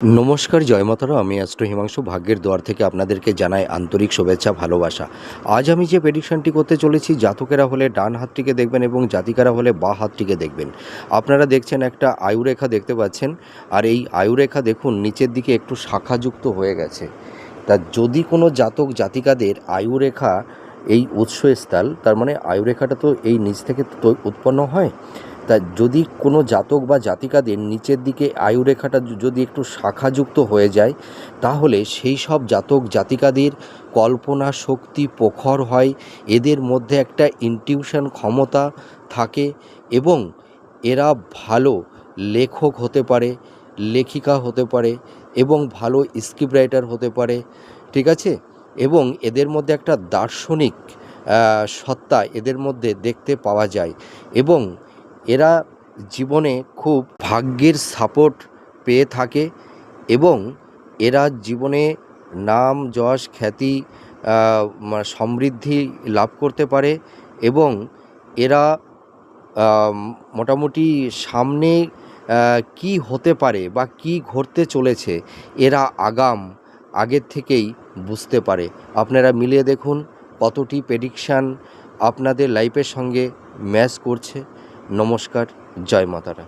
নমস্কার, জয় মাতারা। আমি অ্যাস্ট্রো হিমাংশু ভাগ্যের দুয়ার থেকে আপনাদেরকে জানাই আন্তরিক শুভেচ্ছা, ভালোবাসা। আজ আমি যে প্রেডিকশনটি করতে চলেছি, জাতকেরা হলে ডান হাতটিকে দেখবেন এবং জাতিকারা হলে বাঁ হাতটিকে দেখবেন। আপনারা দেখছেন একটা আয়ুরেখা দেখতে পাচ্ছেন, আর এই আয়ুরেখা দেখুন নিচের দিকে একটু শাখাযুক্ত হয়ে গেছে। তা যদি কোনো জাতক জাতিকাদের আয়ুরেখা এই উৎসস্থল, তার মানে আয়ুরেখাটা তো এই নিচ থেকে তো উৎপন্ন হয়। তা যদি কোনো জাতক বা জাতিকাদের নিচের দিকে আয়ুরেখাটা যদি একটু শাখাযুক্ত হয়ে যায়, তাহলে সেই সব জাতক জাতিকাদের কল্পনা শক্তি প্রখর হয়, এদের মধ্যে একটা ইনটিউশন ক্ষমতা থাকে এবং এরা ভালো লেখক হতে পারে, লেখিকা হতে পারে এবং ভালো স্ক্রিপ্ট রাইটার হতে পারে, ঠিক আছে। এবং এদের মধ্যে একটা দার্শনিক সত্তা এদের মধ্যে দেখতে পাওয়া যায় এবং এরা জীবনে খুব ভাগ্যের সাপোর্ট পেয়ে থাকে এবং এরা জীবনে নাম যশ খ্যাতি সমৃদ্ধি লাভ করতে পারে এবং এরা মোটামুটি সামনে কি হতে পারে বা কি ঘটতে চলেছে এরা আগের থেকেই বুঝতে পারে। আপনারা মিলিয়ে দেখুন কতটি প্রেডিকশান আপনাদের লাইফের সঙ্গে ম্যাচ করছে। নমস্কার, জয় মাতারা।